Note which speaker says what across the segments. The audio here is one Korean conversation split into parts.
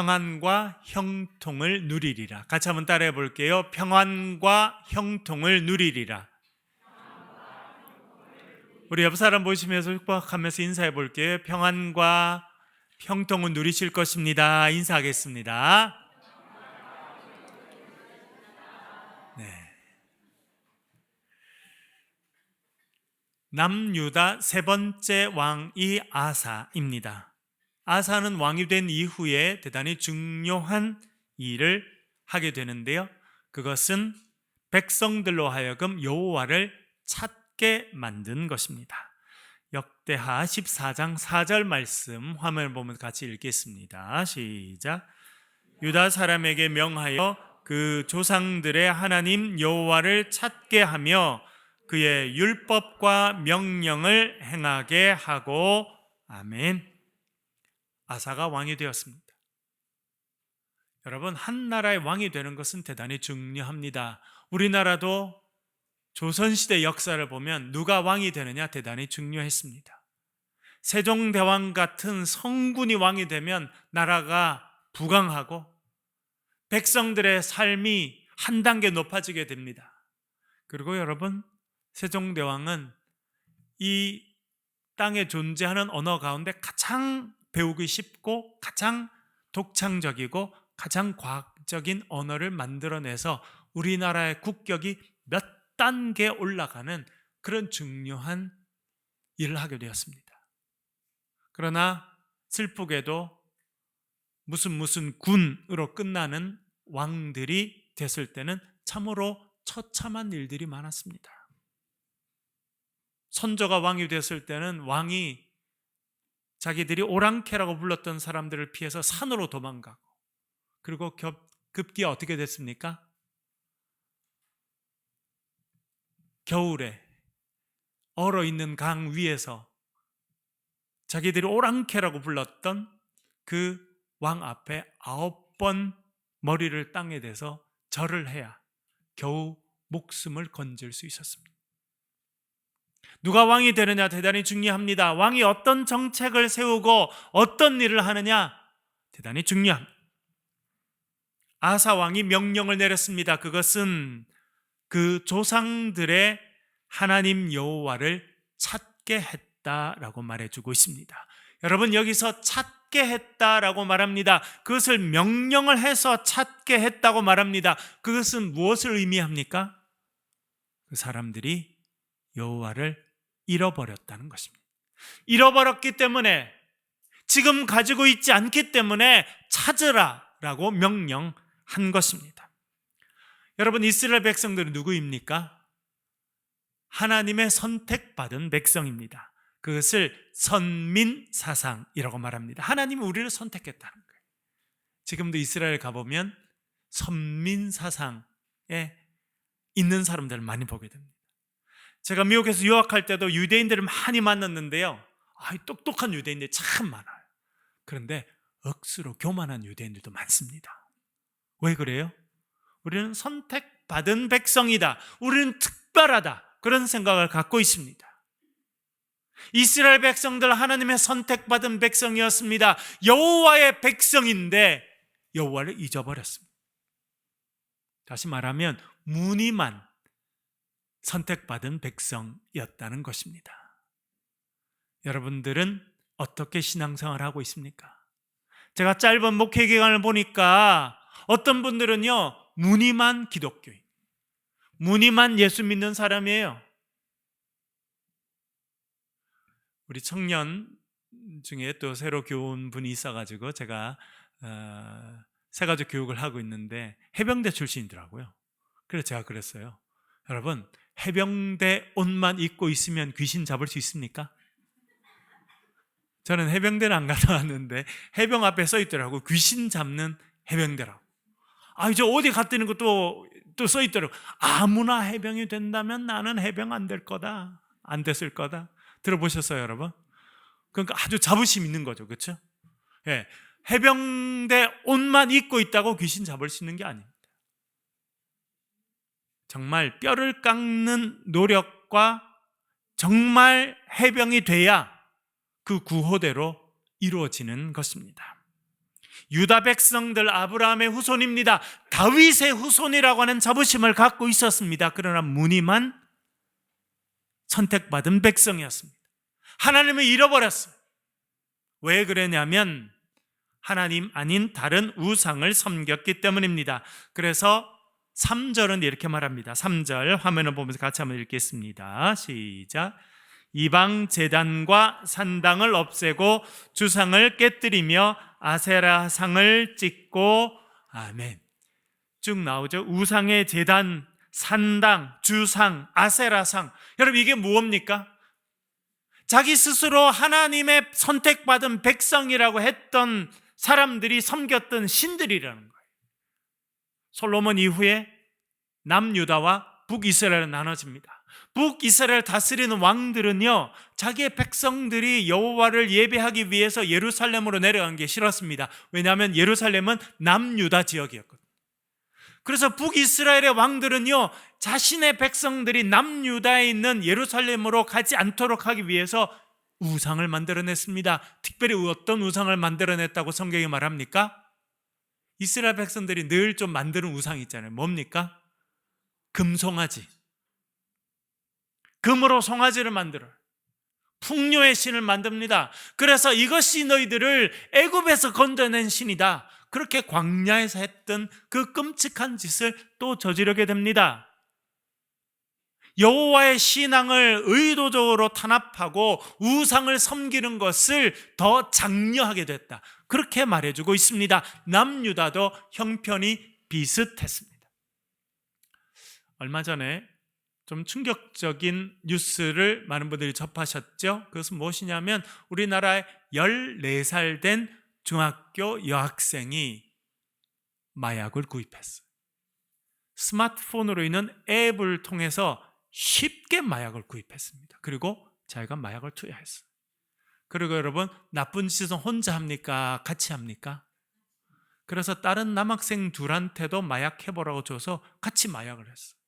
Speaker 1: 평안과 형통을 누리리라. 같이 한번 따라해 볼게요. 평안과 형통을 누리리라. 우리 옆 사람 보시면서 흉박하면서 인사해 볼게요. 평안과 형통을 누리실 것입니다. 인사하겠습니다. 네. 남유다 세 번째 왕이 아사입니다. 아사는 왕이 된 이후에 대단히 중요한 일을 하게 되는데요, 그것은 백성들로 하여금 여호와를 찾게 만든 것입니다. 역대하 14장 4절 말씀 화면을 보면 같이 읽겠습니다. 시작. 유다 사람에게 명하여 그 조상들의 하나님 여호와를 찾게 하며 그의 율법과 명령을 행하게 하고. 아멘. 아사가 왕이 되었습니다. 여러분, 한 나라의 왕이 되는 것은 대단히 중요합니다. 우리나라도 조선시대 역사를 보면 누가 왕이 되느냐 대단히 중요했습니다. 세종대왕 같은 성군이 왕이 되면 나라가 부강하고 백성들의 삶이 한 단계 높아지게 됩니다. 그리고 여러분, 세종대왕은 이 땅에 존재하는 언어 가운데 가장 배우기 쉽고 가장 독창적이고 가장 과학적인 언어를 만들어내서 우리나라의 국격이 몇 단계 올라가는 그런 중요한 일을 하게 되었습니다. 그러나 슬프게도 무슨 군으로 끝나는 왕들이 됐을 때는 참으로 처참한 일들이 많았습니다. 선조가 왕이 됐을 때는 왕이 자기들이 오랑캐라고 불렀던 사람들을 피해서 산으로 도망가고, 그리고 급기야 어떻게 됐습니까? 겨울에 얼어있는 강 위에서 자기들이 오랑캐라고 불렀던 그 왕 앞에 9번 머리를 땅에 대서 절을 해야 겨우 목숨을 건질 수 있었습니다. 누가 왕이 되느냐 대단히 중요합니다. 왕이 어떤 정책을 세우고 어떤 일을 하느냐 대단히 중요합니다. 아사 왕이 명령을 내렸습니다. 그것은 그 조상들의 하나님 여호와를 찾게 했다라고 말해주고 있습니다. 여러분, 여기서 찾게 했다라고 말합니다. 그것을 명령을 해서 찾게 했다고 말합니다. 그것은 무엇을 의미합니까? 그 사람들이 여호와를 잃어버렸다는 것입니다. 잃어버렸기 때문에, 지금 가지고 있지 않기 때문에 찾으라라고 명령한 것입니다. 여러분, 이스라엘 백성들은 누구입니까? 하나님의 선택받은 백성입니다. 그것을 선민사상이라고 말합니다. 하나님이 우리를 선택했다는 거예요. 지금도 이스라엘 가보면 선민사상에 있는 사람들을 많이 보게 됩니다. 제가 미국에서 유학할 때도 유대인들을 많이 만났는데요, 똑똑한 유대인들이 참 많아요. 그런데 억수로 교만한 유대인들도 많습니다. 왜 그래요? 우리는 선택받은 백성이다, 우리는 특별하다, 그런 생각을 갖고 있습니다. 이스라엘 백성들 하나님의 선택받은 백성이었습니다. 여호와의 백성인데 여호와를 잊어버렸습니다. 다시 말하면 무늬만 선택받은 백성이었다는 것입니다. 여러분들은 어떻게 신앙생활을 하고 있습니까? 제가 짧은 목회 기간을 보니까 어떤 분들은요, 무늬만 기독교인, 무늬만 예수 믿는 사람이에요. 우리 청년 중에 또 새로 교훈 분이 있어가지고 제가 새가족 교육을 하고 있는데 해병대 출신이더라고요. 그래서 제가 그랬어요. 여러분, 해병대 옷만 입고 있으면 귀신 잡을 수 있습니까? 저는 해병대는 안 갔다 왔는데 해병 앞에 써 있더라고요. 귀신 잡는 해병대라고. 이제 어디 갔다는 것도 또 써 있더라고요. 아무나 해병이 된다면 나는 해병 안 될 거다, 안 됐을 거다. 들어보셨어요, 여러분? 그러니까 아주 자부심 있는 거죠, 그렇죠? 예, 해병대 옷만 입고 있다고 귀신 잡을 수 있는 게 아닙니다. 정말 뼈를 깎는 노력과 정말 해병이 돼야 그 구호대로 이루어지는 것입니다. 유다 백성들 아브라함의 후손입니다. 다윗의 후손이라고 하는 자부심을 갖고 있었습니다. 그러나 무늬만 선택받은 백성이었습니다. 하나님을 잃어버렸어요. 왜 그러냐면 하나님 아닌 다른 우상을 섬겼기 때문입니다. 그래서 3절은 이렇게 말합니다. 3절 화면을 보면서 같이 한번 읽겠습니다. 시작. 이방 제단과 산당을 없애고 주상을 깨뜨리며 아세라상을 찍고, 아멘. 쭉 나오죠. 우상의 제단, 산당, 주상, 아세라상. 여러분, 이게 무엇입니까? 자기 스스로 하나님의 선택받은 백성이라고 했던 사람들이 섬겼던 신들이라는 거예요. 솔로몬 이후에 남유다와 북이스라엘은 나눠집니다. 북이스라엘 다스리는 왕들은요, 자기의 백성들이 여호와를 예배하기 위해서 예루살렘으로 내려간 게 싫었습니다. 왜냐하면 예루살렘은 남유다 지역이었거든요. 그래서 북이스라엘의 왕들은요, 자신의 백성들이 남유다에 있는 예루살렘으로 가지 않도록 하기 위해서 우상을 만들어냈습니다. 특별히 어떤 우상을 만들어냈다고 성경이 말합니까? 이스라엘 백성들이 늘 좀 만드는 우상이 있잖아요. 뭡니까? 금송아지. 금으로 송아지를 만들어요. 풍요의 신을 만듭니다. 그래서 이것이 너희들을 애굽에서 건져낸 신이다. 그렇게 광야에서 했던 그 끔찍한 짓을 또 저지르게 됩니다. 여호와의 신앙을 의도적으로 탄압하고 우상을 섬기는 것을 더 장려하게 됐다. 그렇게 말해주고 있습니다. 남유다도 형편이 비슷했습니다. 얼마 전에 좀 충격적인 뉴스를 많은 분들이 접하셨죠. 그것은 무엇이냐면 우리나라에 14살 된 중학교 여학생이 마약을 구입했어요. 스마트폰으로 있는 앱을 통해서 쉽게 마약을 구입했습니다. 그리고 자기가 마약을 투여했어요. 그리고 여러분, 나쁜 짓은 혼자 합니까? 같이 합니까? 그래서 다른 남학생 둘한테도 마약 해보라고 줘서 같이 마약을 했어요.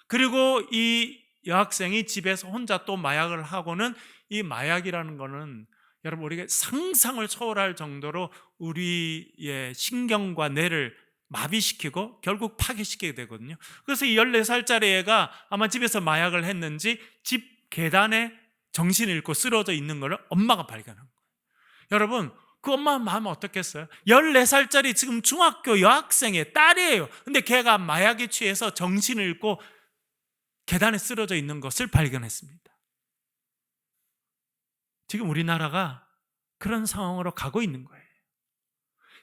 Speaker 1: 그리고 이 여학생이 집에서 혼자 또 마약을 하고는, 이 마약이라는 거는 여러분 우리가 상상을 초월할 정도로 우리의 신경과 뇌를 마비시키고 결국 파괴시키게 되거든요. 그래서 이 14살짜리 애가 아마 집에서 마약을 했는지 집 계단에 정신을 잃고 쓰러져 있는 것을 엄마가 발견한 거예요. 여러분, 그 엄마 마음은 어떻겠어요? 14살짜리 지금 중학교 여학생의 딸이에요. 근데 걔가 마약에 취해서 정신을 잃고 계단에 쓰러져 있는 것을 발견했습니다. 지금 우리나라가 그런 상황으로 가고 있는 거예요.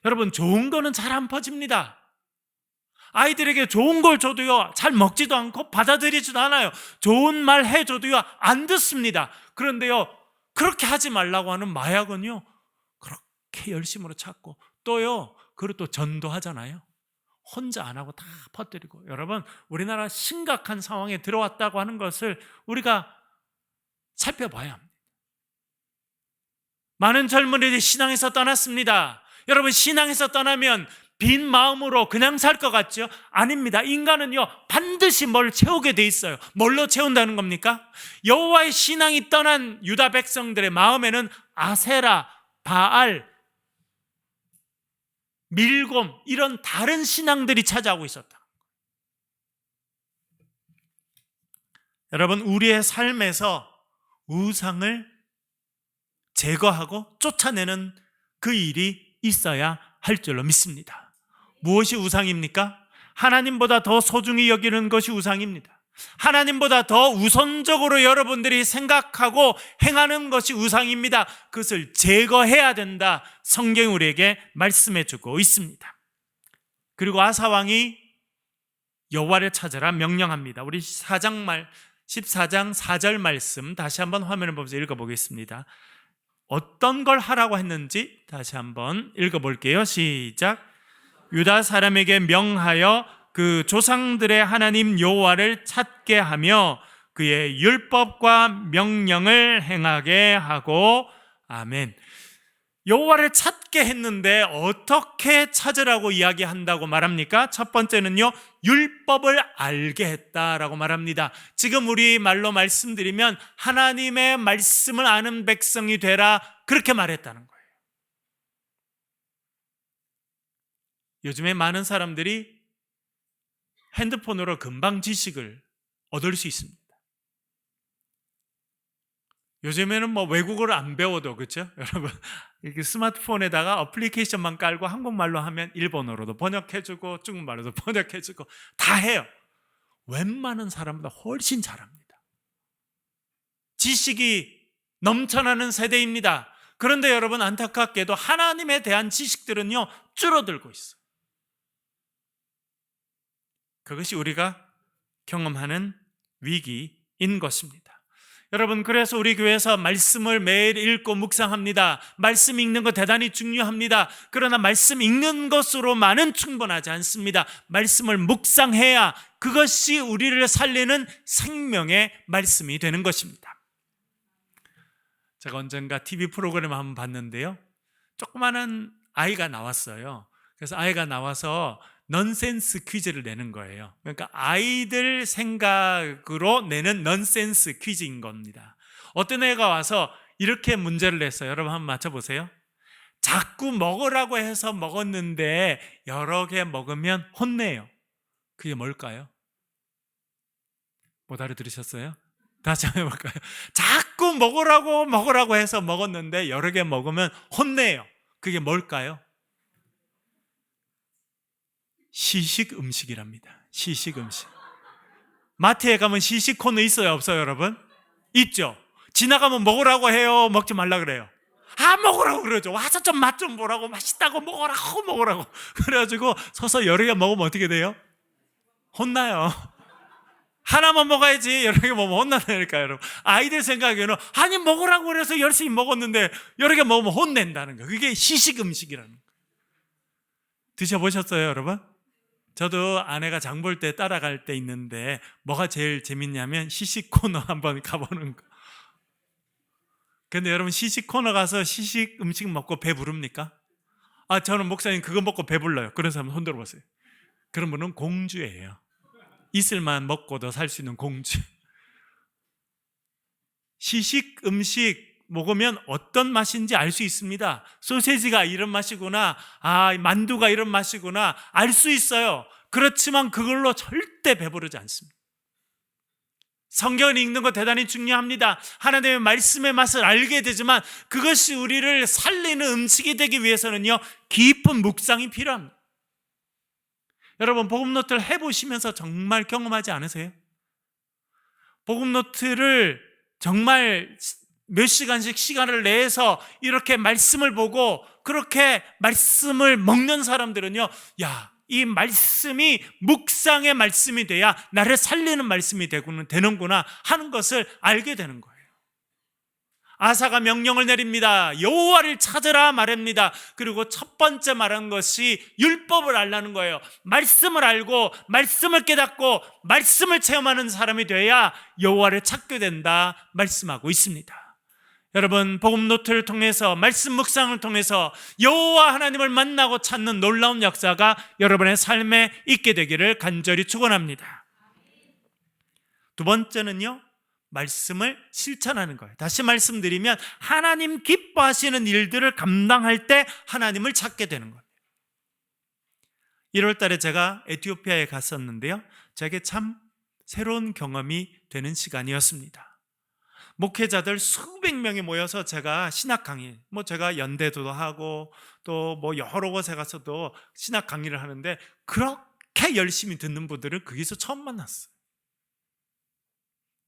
Speaker 1: 여러분, 좋은 거는 잘 안 퍼집니다. 아이들에게 좋은 걸 줘도요, 잘 먹지도 않고 받아들이지도 않아요. 좋은 말 해줘도요, 안 듣습니다. 그런데요, 그렇게 하지 말라고 하는 마약은요, 그렇게 열심으로 찾고, 또요, 그리고 또 전도하잖아요. 혼자 안 하고 다 퍼뜨리고. 여러분, 우리나라 심각한 상황에 들어왔다고 하는 것을 우리가 살펴봐야 합니다. 많은 젊은이들이 신앙에서 떠났습니다. 여러분, 신앙에서 떠나면 빈 마음으로 그냥 살 것 같죠? 아닙니다. 인간은요, 반드시 뭘 채우게 돼 있어요. 뭘로 채운다는 겁니까? 여호와의 신앙이 떠난 유다 백성들의 마음에는 아세라, 바알, 밀곰, 이런 다른 신앙들이 찾아오고 있었다. 여러분, 우리의 삶에서 우상을 제거하고 쫓아내는 그 일이 있어야 할 줄로 믿습니다. 무엇이 우상입니까? 하나님보다 더 소중히 여기는 것이 우상입니다. 하나님보다 더 우선적으로 여러분들이 생각하고 행하는 것이 우상입니다. 그것을 제거해야 된다. 성경이 우리에게 말씀해 주고 있습니다. 그리고 아사왕이 여호와를 찾으라 명령합니다. 우리 14장 4절 말씀 다시 한번 화면을 보면서 읽어보겠습니다. 어떤 걸 하라고 했는지 다시 한번 읽어볼게요. 시작. 유다 사람에게 명하여 그 조상들의 하나님 여호와를 찾게 하며 그의 율법과 명령을 행하게 하고. 아멘. 여호와를 찾게 했는데 어떻게 찾으라고 이야기한다고 말합니까? 첫 번째는요, 율법을 알게 했다라고 말합니다. 지금 우리 말로 말씀드리면 하나님의 말씀을 아는 백성이 되라, 그렇게 말했다는 거예요. 요즘에 많은 사람들이 핸드폰으로 금방 지식을 얻을 수 있습니다. 요즘에는 뭐 외국어를 안 배워도, 그렇죠? 여러분, 이렇게 스마트폰에다가 어플리케이션만 깔고 한국말로 하면 일본어로도 번역해주고 중국말로도 번역해주고 다 해요. 웬만한 사람보다 훨씬 잘합니다. 지식이 넘쳐나는 세대입니다. 그런데 여러분, 안타깝게도 하나님에 대한 지식들은요 줄어들고 있어요. 그것이 우리가 경험하는 위기인 것입니다. 여러분, 그래서 우리 교회에서 말씀을 매일 읽고 묵상합니다. 말씀 읽는 거 대단히 중요합니다. 그러나 말씀 읽는 것으로만은 충분하지 않습니다. 말씀을 묵상해야 그것이 우리를 살리는 생명의 말씀이 되는 것입니다. 제가 언젠가 TV 프로그램을 한번 봤는데요, 조그마한 아이가 나왔어요. 그래서 아이가 나와서 넌센스 퀴즈를 내는 거예요. 그러니까 아이들 생각으로 내는 넌센스 퀴즈인 겁니다. 어떤 애가 와서 이렇게 문제를 냈어요. 여러분 한번 맞춰보세요. 자꾸 먹으라고 해서 먹었는데 여러 개 먹으면 혼내요. 그게 뭘까요? 못 알아들으셨어요? 다시 한번 해볼까요? 자꾸 먹으라고 해서 먹었는데 여러 개 먹으면 혼내요. 그게 뭘까요? 시식 음식이랍니다. 시식 음식. 마트에 가면 시식 코너 있어요, 없어요, 여러분? 있죠. 지나가면 먹으라고 해요, 먹지 말라 그래요? 먹으라고 그러죠. 와서 좀 맛 좀 보라고, 맛있다고 먹으라고. 그래가지고 서서 여러 개 먹으면 어떻게 돼요? 혼나요. 하나만 먹어야지 여러 개 먹으면 혼난다니까요, 여러분. 아이들 생각에는 아니 먹으라고 그래서 열심히 먹었는데 여러 개 먹으면 혼낸다는 거예요. 그게 시식 음식이라는 거예요. 드셔보셨어요, 여러분? 저도 아내가 장 볼 때 따라갈 때 있는데 뭐가 제일 재밌냐면 시식 코너 한번 가보는 거. 근데 여러분, 시식 코너 가서 시식 음식 먹고 배 부릅니까? 저는 목사님 그거 먹고 배불러요. 그래서 한번 손들어 보세요. 그런 분은 공주예요. 있을만 먹고도 살 수 있는 공주. 시식 음식 먹으면 어떤 맛인지 알 수 있습니다. 소세지가 이런 맛이구나, 만두가 이런 맛이구나 알 수 있어요. 그렇지만 그걸로 절대 배부르지 않습니다. 성경을 읽는 거 대단히 중요합니다. 하나님의 말씀의 맛을 알게 되지만 그것이 우리를 살리는 음식이 되기 위해서는요 깊은 묵상이 필요합니다. 여러분, 복음노트를 해보시면서 정말 경험하지 않으세요? 복음노트를 정말 몇 시간씩 시간을 내서 이렇게 말씀을 보고 그렇게 말씀을 먹는 사람들은요, 이 말씀이 묵상의 말씀이 돼야 나를 살리는 말씀이 되는구나 하는 것을 알게 되는 거예요. 아사가 명령을 내립니다. 여호와를 찾으라 말합니다. 그리고 첫 번째 말한 것이 율법을 알라는 거예요. 말씀을 알고 말씀을 깨닫고 말씀을 체험하는 사람이 돼야 여호와를 찾게 된다 말씀하고 있습니다. 여러분, 복음 노트를 통해서 말씀 묵상을 통해서 여호와 하나님을 만나고 찾는 놀라운 역사가 여러분의 삶에 있게 되기를 간절히 축원합니다. 두 번째는요, 말씀을 실천하는 거예요. 다시 말씀드리면 하나님 기뻐하시는 일들을 감당할 때 하나님을 찾게 되는 거예요. 1월 달에 제가 에티오피아에 갔었는데요, 저에게 참 새로운 경험이 되는 시간이었습니다. 목회자들 수백 명이 모여서 제가 신학 강의, 제가 연대도 하고 또 여러 곳에 가서도 신학 강의를 하는데 그렇게 열심히 듣는 분들은 거기서 처음 만났어요.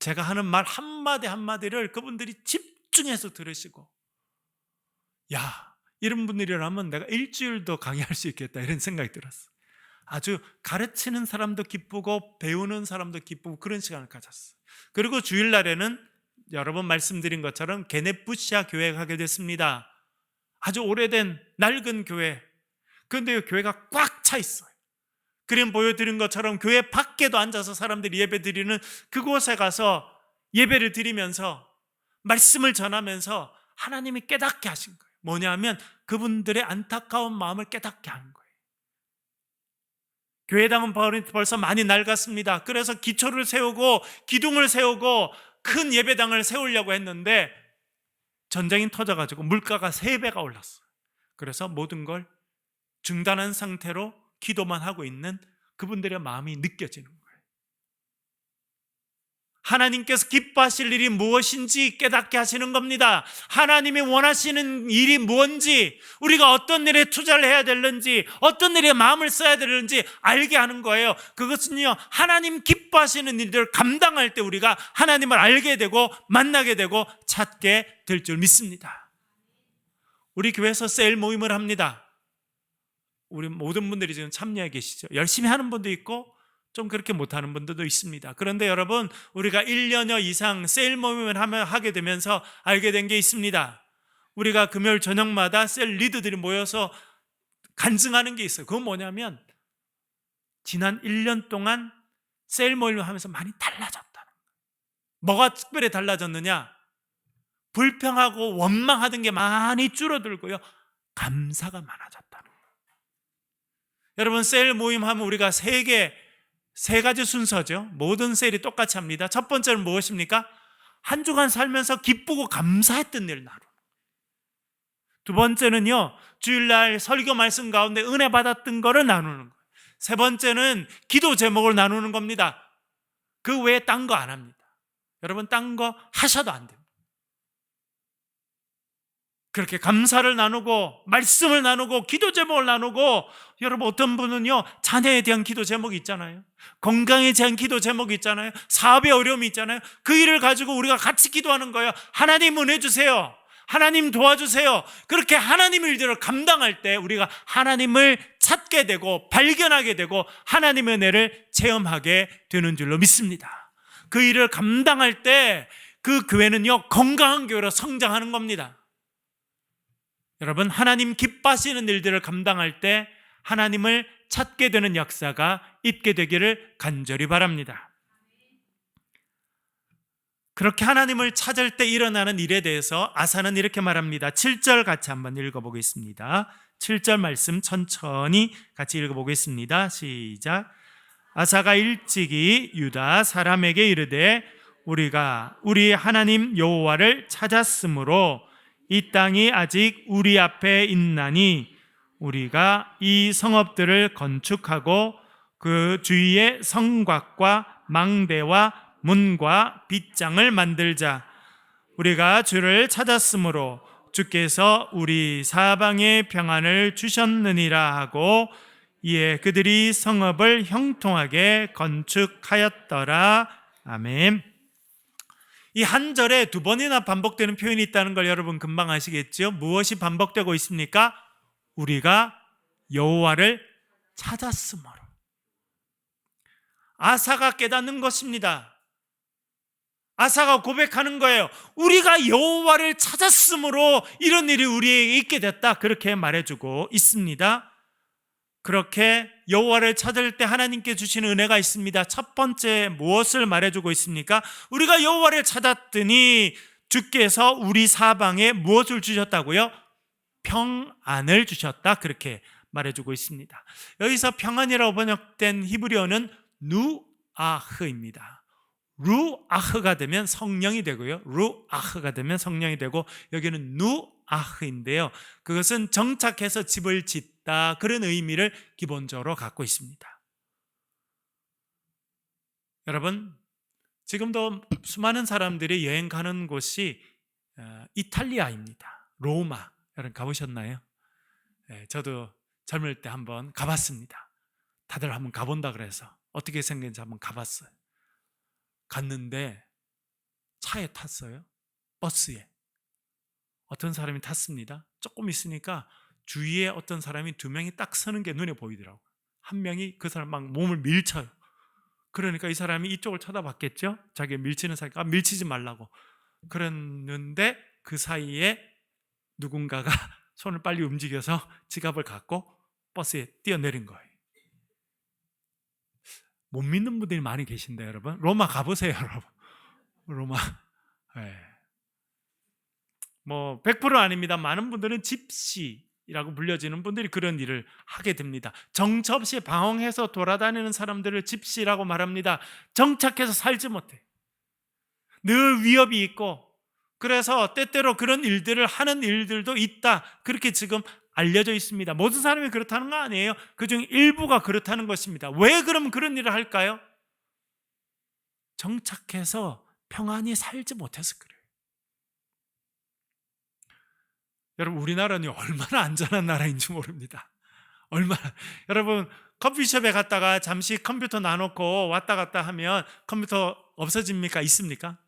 Speaker 1: 제가 하는 말 한마디 한마디를 그분들이 집중해서 들으시고, 이런 분들이라면 내가 일주일도 강의할 수 있겠다 이런 생각이 들었어요. 아주 가르치는 사람도 기쁘고 배우는 사람도 기쁘고 그런 시간을 가졌어요. 그리고 주일날에는 여러 번 말씀드린 것처럼 게네푸시아 교회에 가게 됐습니다. 아주 오래된 낡은 교회. 그런데 교회가 꽉 차 있어요. 그림 보여드린 것처럼 교회 밖에도 앉아서 사람들이 예배 드리는 그곳에 가서 예배를 드리면서 말씀을 전하면서 하나님이 깨닫게 하신 거예요. 뭐냐면 그분들의 안타까운 마음을 깨닫게 하는 거예요. 교회당은 벌써 많이 낡았습니다. 그래서 기초를 세우고 기둥을 세우고 큰 예배당을 세우려고 했는데 전쟁이 터져가지고 물가가 3배가 올랐어요. 그래서 모든 걸 중단한 상태로 기도만 하고 있는 그분들의 마음이 느껴지는 거예요. 하나님께서 기뻐하실 일이 무엇인지 깨닫게 하시는 겁니다. 하나님이 원하시는 일이 뭔지, 우리가 어떤 일에 투자를 해야 되는지, 어떤 일에 마음을 써야 되는지 알게 하는 거예요. 그것은요, 하나님 기뻐하시는 일들을 감당할 때 우리가 하나님을 알게 되고 만나게 되고 찾게 될 줄 믿습니다. 우리 교회에서 셀 모임을 합니다. 우리 모든 분들이 지금 참여해 계시죠. 열심히 하는 분도 있고 좀 그렇게 못하는 분들도 있습니다. 그런데 여러분, 우리가 1년여 이상 셀 모임을 하게 되면서 알게 된 게 있습니다. 우리가 금요일 저녁마다 셀 리더들이 모여서 간증하는 게 있어요. 그건 뭐냐면 지난 1년 동안 셀 모임을 하면서 많이 달라졌다는 거예요. 뭐가 특별히 달라졌느냐? 불평하고 원망하던 게 많이 줄어들고요, 감사가 많아졌다는 거예요. 여러분, 셀 모임 하면 우리가 세 가지 순서죠. 모든 셀이 똑같이 합니다. 첫 번째는 무엇입니까? 한 주간 살면서 기쁘고 감사했던 일을 나누는. 두 번째는요, 주일날 설교 말씀 가운데 은혜 받았던 거를 나누는 거예요. 세 번째는 기도 제목을 나누는 겁니다. 그 외에 딴 거 안 합니다. 여러분, 딴 거 하셔도 안 됩니다. 그렇게 감사를 나누고 말씀을 나누고 기도 제목을 나누고, 여러분 어떤 분은요, 자녀에 대한 기도 제목이 있잖아요. 건강에 대한 기도 제목이 있잖아요. 사업에 어려움이 있잖아요. 그 일을 가지고 우리가 같이 기도하는 거예요. 하나님 은혜 주세요. 하나님 도와주세요. 그렇게 하나님 일들을 감당할 때 우리가 하나님을 찾게 되고 발견하게 되고 하나님의 은혜를 체험하게 되는 줄로 믿습니다. 그 일을 감당할 때 그 교회는요, 건강한 교회로 성장하는 겁니다. 여러분, 하나님 기뻐하시는 일들을 감당할 때 하나님을 찾게 되는 역사가 있게 되기를 간절히 바랍니다. 그렇게 하나님을 찾을 때 일어나는 일에 대해서 아사는 이렇게 말합니다. 7절 같이 한번 읽어보겠습니다. 7절 말씀 천천히 같이 읽어보겠습니다. 시작. 아사가 일찍이 유다 사람에게 이르되 우리가 우리 하나님 여호와를 찾았으므로 이 땅이 아직 우리 앞에 있나니 우리가 이 성읍들을 건축하고 그 주위에 성곽과 망대와 문과 빗장을 만들자. 우리가 주를 찾았으므로 주께서 우리 사방에 평안을 주셨느니라 하고 이에 그들이 성읍을 형통하게 건축하였더라. 아멘. 이 한 절에 두 번이나 반복되는 표현이 있다는 걸 여러분 금방 아시겠죠? 무엇이 반복되고 있습니까? 우리가 여호와를 찾았으므로. 아사가 깨닫는 것입니다. 아사가 고백하는 거예요. 우리가 여호와를 찾았으므로 이런 일이 우리에게 있게 됐다. 그렇게 말해주고 있습니다. 그렇게 여호와를 찾을 때 하나님께 주시는 은혜가 있습니다. 첫 번째 무엇을 말해주고 있습니까? 우리가 여호와를 찾았더니 주께서 우리 사방에 무엇을 주셨다고요? 평안을 주셨다. 그렇게 말해주고 있습니다. 여기서 평안이라고 번역된 히브리어는 누아흐입니다. 루아흐가 되면 성령이 되고요, 루아흐가 되면 성령이 되고, 여기는 누아흐인데요, 그것은 정착해서 집을 짓다, 그런 의미를 기본적으로 갖고 있습니다. 여러분, 지금도 수많은 사람들이 여행 가는 곳이 이탈리아입니다. 로마. 여러분 가보셨나요? 저도 젊을 때 한번 가봤습니다. 다들 한번 가본다 그래서 어떻게 생겼는지 한번 가봤어요. 갔는데 차에 탔어요. 버스에. 어떤 사람이 탔습니다. 조금 있으니까 주위에 어떤 사람이 두 명이 딱 서는 게 눈에 보이더라고요. 한 명이 그 사람 막 몸을 밀쳐요. 그러니까 이 사람이 이쪽을 쳐다봤겠죠. 자기가 밀치는 사이가 밀치지 말라고. 그랬는데 그 사이에 누군가가 손을 빨리 움직여서 지갑을 갖고 버스에 뛰어내린 거예요. 못 믿는 분들이 많이 계신데 여러분, 로마 가보세요. 여러분, 로마. 뭐 100% 아닙니다. 많은 분들은 집시라고 불려지는 분들이 그런 일을 하게 됩니다. 정처 없이 방황해서 돌아다니는 사람들을 집시라고 말합니다. 정착해서 살지 못해. 늘 위협이 있고, 그래서 때때로 그런 일들을 하는 일들도 있다. 그렇게 지금 알려져 있습니다. 모든 사람이 그렇다는 거 아니에요. 그중 일부가 그렇다는 것입니다. 왜 그럼 그런 일을 할까요? 정착해서 평안히 살지 못해서 그래요. 여러분, 우리나라는 얼마나 안전한 나라인지 모릅니다. 얼마나. 여러분, 커피숍에 갔다가 잠시 컴퓨터 놔놓고 왔다 갔다 하면 컴퓨터 없어집니까? 있습니까?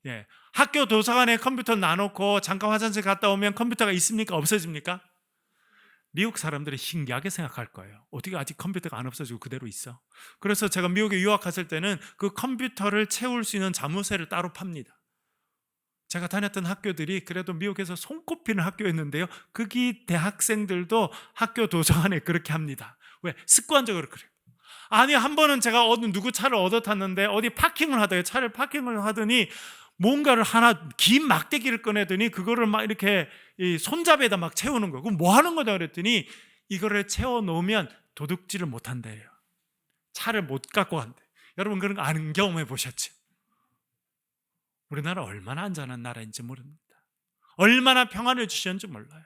Speaker 1: 예. 학교 도서관에 컴퓨터 놔놓고 잠깐 화장실 갔다 오면 컴퓨터가 있습니까? 없어집니까? 미국 사람들이 신기하게 생각할 거예요. 어떻게 아직 컴퓨터가 안 없어지고 그대로 있어? 그래서 제가 미국에 유학 갔을 때는 그 컴퓨터를 채울 수 있는 자물쇠를 따로 팝니다. 제가 다녔던 학교들이 그래도 미국에서 손꼽히는 학교였는데요, 거기 대학생들도 학교 도서관에 그렇게 합니다. 왜? 습관적으로 그래요. 아니, 한 번은 제가 누구 차를 얻어 탔는데 어디 파킹을 하다가 차를 파킹을 하더니 뭔가를 하나 긴 막대기를 꺼내더니 그거를 막 이렇게 이 손잡이에다 막 채우는 거예요. 그럼 뭐 하는 거냐 그랬더니 이거를 채워 놓으면 도둑질을 못 한대요. 차를 못 갖고 간대. 여러분, 그런 거 안 경험해 보셨죠? 우리나라 얼마나 안전한 나라인지 모릅니다. 얼마나 평안을 주셨는지 몰라요.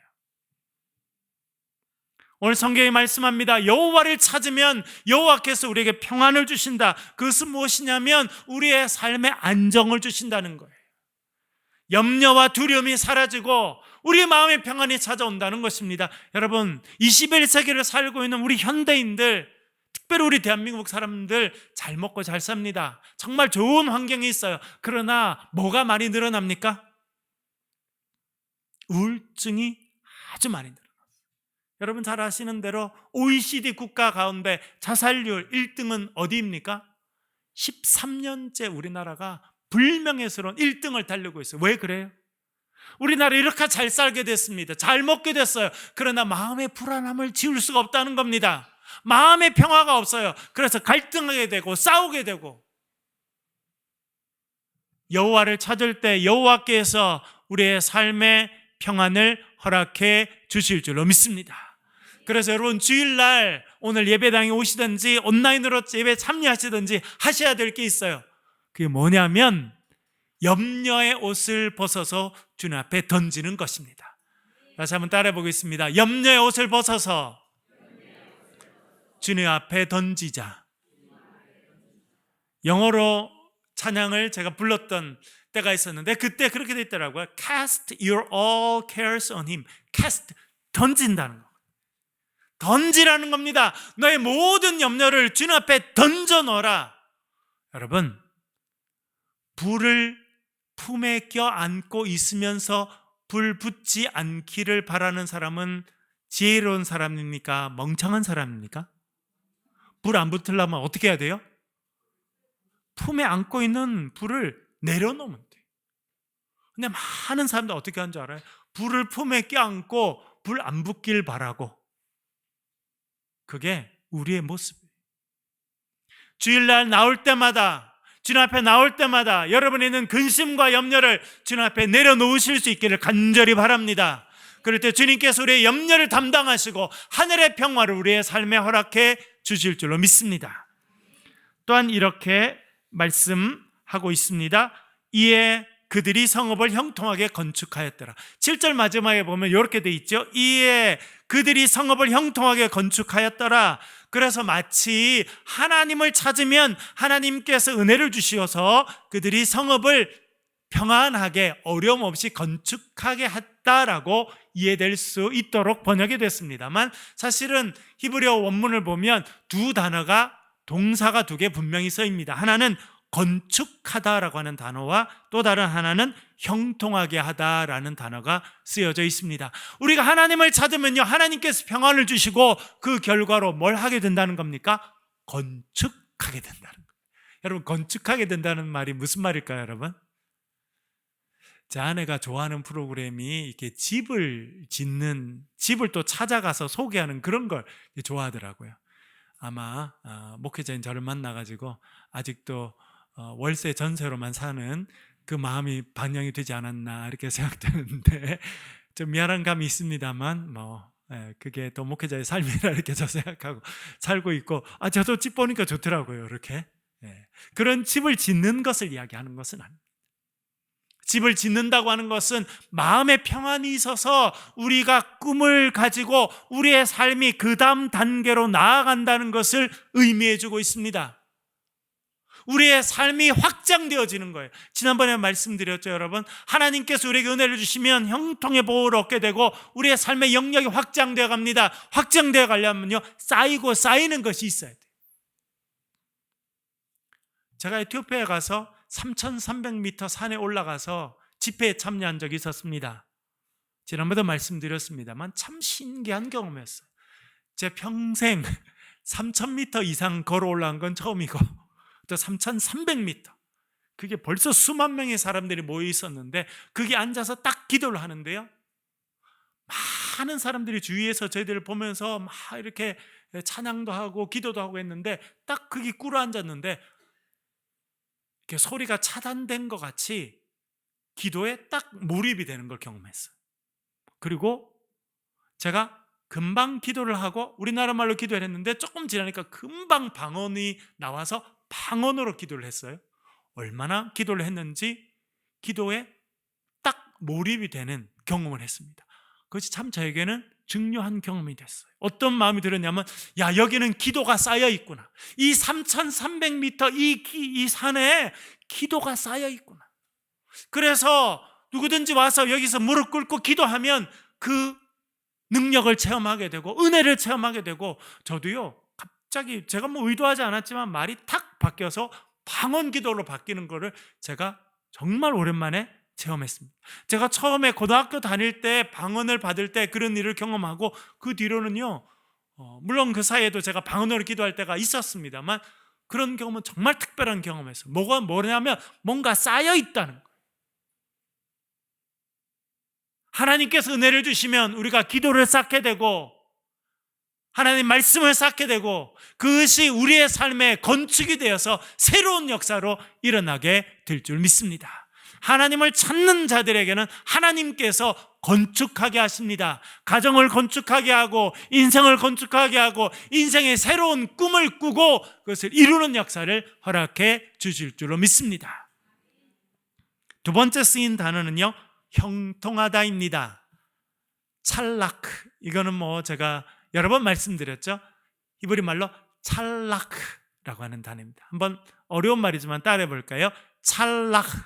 Speaker 1: 오늘 성경이 말씀합니다. 여호와를 찾으면 여호와께서 우리에게 평안을 주신다. 그것은 무엇이냐면 우리의 삶에 안정을 주신다는 거예요. 염려와 두려움이 사라지고 우리의 마음의 평안이 찾아온다는 것입니다. 여러분, 21세기를 살고 있는 우리 현대인들, 특별히 우리 대한민국 사람들 잘 먹고 잘 삽니다. 정말 좋은 환경이 있어요. 그러나 뭐가 많이 늘어납니까? 우울증이 아주 많이 늘어납니다. 여러분 잘 아시는 대로 OECD 국가 가운데 자살률 1등은 어디입니까? 13년째 우리나라가 불명예스러운 1등을 달리고 있어요. 왜 그래요? 우리나라 이렇게 잘 살게 됐습니다. 잘 먹게 됐어요. 그러나 마음의 불안함을 지울 수가 없다는 겁니다. 마음의 평화가 없어요. 그래서 갈등하게 되고 싸우게 되고. 여호와를 찾을 때 여호와께서 우리의 삶의 평안을 허락해 주실 줄로 믿습니다. 그래서 여러분, 주일날 오늘 예배당에 오시든지 온라인으로 예배 참여하시든지 하셔야 될 게 있어요. 그게 뭐냐면 염려의 옷을 벗어서 주님 앞에 던지는 것입니다. 다시 한번 따라해 보겠습니다. 염려의 옷을 벗어서 주님 앞에 던지자. 영어로 찬양을 제가 불렀던 때가 있었는데 그때 그렇게 돼 있더라고요. Cast your all cares on him. Cast, 던진다는 거. 던지라는 겁니다. 너의 모든 염려를 주님 앞에 던져 넣어라. 여러분, 불을 품에 껴안고 있으면서 불 붙지 않기를 바라는 사람은 지혜로운 사람입니까? 멍청한 사람입니까? 불 안 붙으려면 어떻게 해야 돼요? 품에 안고 있는 불을 내려놓으면 돼요. 근데 많은 사람들 어떻게 하는 줄 알아요? 불을 품에 껴안고 불 안 붙길 바라고. 그게 우리의 모습이에요. 주일날 나올 때마다, 주님 앞에 나올 때마다 여러분이 있는 근심과 염려를 주님 앞에 내려놓으실 수 있기를 간절히 바랍니다. 그럴 때 주님께서 우리의 염려를 담당하시고 하늘의 평화를 우리의 삶에 허락해 주실 줄로 믿습니다. 또한 이렇게 말씀하고 있습니다. 이에 그들이 성읍을 형통하게 건축하였더라. 7절 마지막에 보면 이렇게 돼 있죠. 이에 그들이 성읍을 형통하게 건축하였더라. 그래서 마치 하나님을 찾으면 하나님께서 은혜를 주시어서 그들이 성읍을 평안하게 어려움 없이 건축하게 했다라고 이해될 수 있도록 번역이 됐습니다만, 사실은 히브리어 원문을 보면 두 단어가, 동사가 두 개 분명히 써입니다. 하나는 건축하다라고 하는 단어와 또 다른 하나는 형통하게 하다라는 단어가 쓰여져 있습니다. 우리가 하나님을 찾으면요, 하나님께서 평안을 주시고 그 결과로 뭘 하게 된다는 겁니까? 건축하게 된다는 거예요. 여러분, 건축하게 된다는 말이 무슨 말일까요, 여러분? 제 아내가 좋아하는 프로그램이 이렇게 집을 짓는, 집을 또 찾아가서 소개하는 그런 걸 좋아하더라고요. 아마 목회자인 저를 만나가지고 아직도 월세 전세로만 사는 그 마음이 반영이 되지 않았나 이렇게 생각되는데 좀 미안한 감이 있습니다만 그게 또 목회자의 삶이라 이렇게 저 생각하고 살고 있고, 저도 집 보니까 좋더라고요. 이렇게 그런 집을 짓는 것을 이야기하는 것은 아닙니다. 집을 짓는다고 하는 것은 마음의 평안이 있어서 우리가 꿈을 가지고 우리의 삶이 그 다음 단계로 나아간다는 것을 의미해 주고 있습니다. 우리의 삶이 확장되어지는 거예요. 지난번에 말씀드렸죠, 여러분. 하나님께서 우리에게 은혜를 주시면 형통의 보호를 얻게 되고 우리의 삶의 영역이 확장되어 갑니다. 확장되어 가려면요, 쌓이고 쌓이는 것이 있어야 돼요. 제가 에티오피아에 가서 3,300m 산에 올라가서 집회에 참여한 적이 있었습니다. 지난번에도 말씀드렸습니다만 참 신기한 경험이었어요. 제 평생 3,000m 이상 걸어 올라간 건 처음이고 또 3,300m, 그게 벌써 수만 명의 사람들이 모여 있었는데 거기 앉아서 딱 기도를 하는데요, 많은 사람들이 주위에서 저희들을 보면서 막 이렇게 찬양도 하고 기도도 하고 했는데 딱 거기 꿇어 앉았는데 이렇게 소리가 차단된 것 같이 기도에 딱 몰입이 되는 걸 경험했어요. 그리고 제가 금방 기도를 하고 우리나라 말로 기도를 했는데 조금 지나니까 금방 방언이 나와서 방언으로 기도를 했어요. 얼마나 기도를 했는지 기도에 딱 몰입이 되는 경험을 했습니다. 그것이 참 저에게는 중요한 경험이 됐어요. 어떤 마음이 들었냐면, 야, 여기는 기도가 쌓여 있구나. 이 3,300m 이 산에 기도가 쌓여 있구나. 그래서 누구든지 와서 여기서 무릎 꿇고 기도하면 그 능력을 체험하게 되고 은혜를 체험하게 되고, 저도요 갑자기 제가 뭐 의도하지 않았지만 말이 탁 바뀌어서 방언 기도로 바뀌는 거를 제가 정말 오랜만에 체험했습니다. 제가 처음에 고등학교 다닐 때 방언을 받을 때 그런 일을 경험하고 그 뒤로는요, 물론 그 사이에도 제가 방언으로 기도할 때가 있었습니다만 그런 경험은 정말 특별한 경험이었어요. 뭐냐면 뭔가 쌓여 있다는 거예요. 하나님께서 은혜를 주시면 우리가 기도를 쌓게 되고 하나님 말씀을 쌓게 되고 그것이 우리의 삶의 건축이 되어서 새로운 역사로 일어나게 될 줄 믿습니다. 하나님을 찾는 자들에게는 하나님께서 건축하게 하십니다. 가정을 건축하게 하고 인생을 건축하게 하고 인생의 새로운 꿈을 꾸고 그것을 이루는 역사를 허락해 주실 줄로 믿습니다. 두 번째 쓰인 단어는요, 형통하다입니다. 찰라크, 이거는 뭐 제가 여러 번 말씀드렸죠. 히브리 말로 찰라크라고 하는 단어입니다. 한번 어려운 말이지만 따라해 볼까요? 찰라크.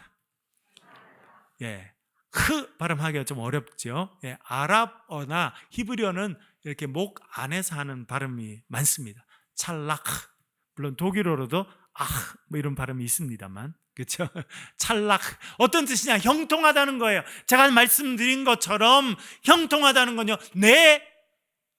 Speaker 1: 예, 흐 발음하기가 좀 어렵죠. 예, 아랍어나 히브리어는 이렇게 목 안에서 하는 발음이 많습니다. 찰라크. 물론 독일어로도 뭐 이런 발음이 있습니다만, 그렇죠? 찰라크. 어떤 뜻이냐? 형통하다는 거예요. 제가 말씀드린 것처럼 형통하다는 건요, 내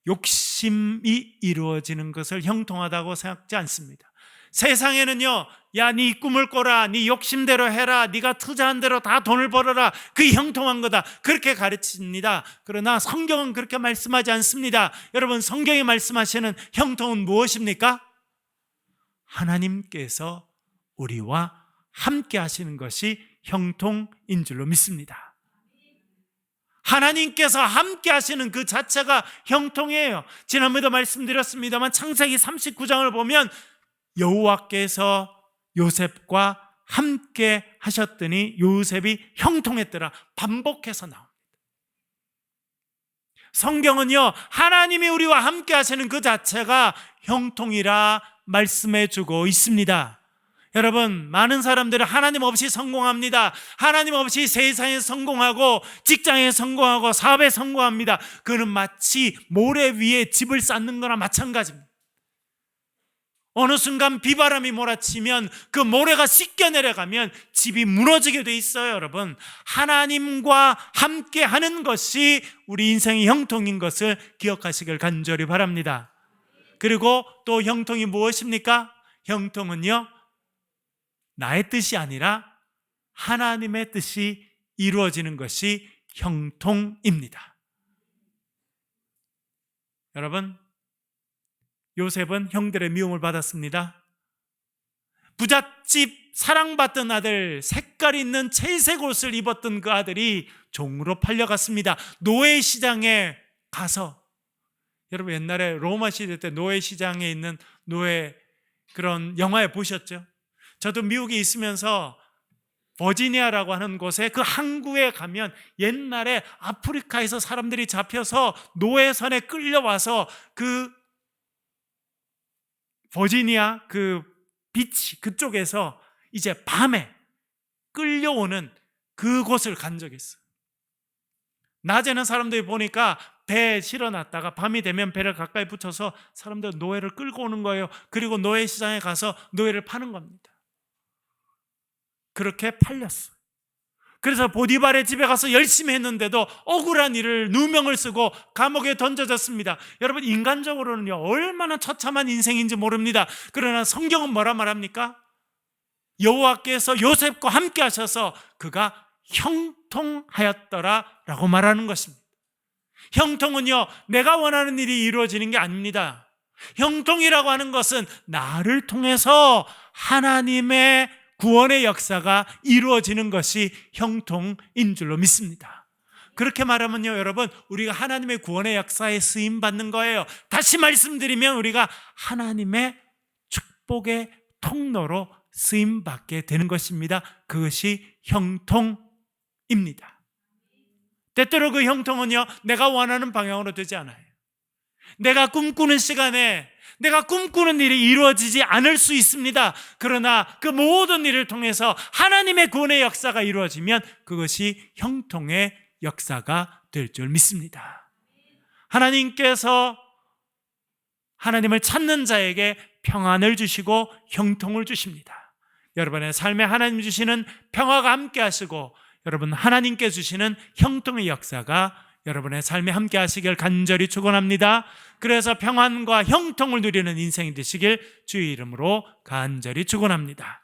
Speaker 1: 욕심이 이루어지는 것을 형통하다고 생각지 않습니다. 세상에는요, 야, 네 꿈을 꿔라, 네 욕심대로 해라, 네가 투자한 대로 다 돈을 벌어라, 그게 형통한 거다, 그렇게 가르칩니다. 그러나 성경은 그렇게 말씀하지 않습니다. 여러분, 성경이 말씀하시는 형통은 무엇입니까? 하나님께서 우리와 함께 하시는 것이 형통인 줄로 믿습니다. 하나님께서 함께 하시는 그 자체가 형통이에요. 지난번에도 말씀드렸습니다만 창세기 39장을 보면 여호와께서 요셉과 함께 하셨더니 요셉이 형통했더라, 반복해서 나옵니다. 성경은요, 하나님이 우리와 함께 하시는 그 자체가 형통이라 말씀해 주고 있습니다. 여러분, 많은 사람들은 하나님 없이 성공합니다. 하나님 없이 세상에 성공하고 직장에 성공하고 사업에 성공합니다. 그는 마치 모래 위에 집을 쌓는 거나 마찬가지입니다. 어느 순간 비바람이 몰아치면 그 모래가 씻겨 내려가면 집이 무너지게 돼 있어요. 여러분, 하나님과 함께 하는 것이 우리 인생의 형통인 것을 기억하시길 간절히 바랍니다. 그리고 또 형통이 무엇입니까? 형통은요, 나의 뜻이 아니라 하나님의 뜻이 이루어지는 것이 형통입니다. 여러분, 요셉은 형들의 미움을 받았습니다. 부잣집 사랑받던 아들, 색깔 있는 채색 옷을 입었던 그 아들이 종으로 팔려갔습니다. 노예 시장에 가서, 여러분 옛날에 로마 시대 때 노예 시장에 있는 노예 그런 영화에 보셨죠? 저도 미국에 있으면서 버지니아라고 하는 곳에 그 항구에 가면 옛날에 아프리카에서 사람들이 잡혀서 노예선에 끌려와서 그 버지니아 그 비치 그쪽에서 이제 밤에 끌려오는 그곳을 간 적이 있어요. 낮에는 사람들이 보니까 배에 실어놨다가 밤이 되면 배를 가까이 붙여서 사람들 노예를 끌고 오는 거예요. 그리고 노예 시장에 가서 노예를 파는 겁니다. 그렇게 팔렸어요. 그래서 보디발의 집에 가서 열심히 했는데도 억울한 일을 누명을 쓰고 감옥에 던져졌습니다. 여러분, 인간적으로는요 얼마나 처참한 인생인지 모릅니다. 그러나 성경은 뭐라 말합니까? 여호와께서 요셉과 함께 하셔서 그가 형통하였더라 라고 말하는 것입니다. 형통은요 내가 원하는 일이 이루어지는 게 아닙니다. 형통이라고 하는 것은 나를 통해서 하나님의 구원의 역사가 이루어지는 것이 형통인 줄로 믿습니다. 그렇게 말하면요 여러분, 우리가 하나님의 구원의 역사에 쓰임받는 거예요. 다시 말씀드리면 우리가 하나님의 축복의 통로로 쓰임받게 되는 것입니다. 그것이 형통입니다. 때때로 그 형통은요 내가 원하는 방향으로 되지 않아요. 내가 꿈꾸는 시간에 내가 꿈꾸는 일이 이루어지지 않을 수 있습니다. 그러나 그 모든 일을 통해서 하나님의 구원의 역사가 이루어지면 그것이 형통의 역사가 될 줄 믿습니다. 하나님께서 하나님을 찾는 자에게 평안을 주시고 형통을 주십니다. 여러분의 삶에 하나님 주시는 평화가 함께 하시고 여러분 하나님께 주시는 형통의 역사가 여러분의 삶에 함께 하시길 간절히 축원합니다. 그래서 평안과 형통을 누리는 인생이 되시길 주의 이름으로 간절히 축원합니다.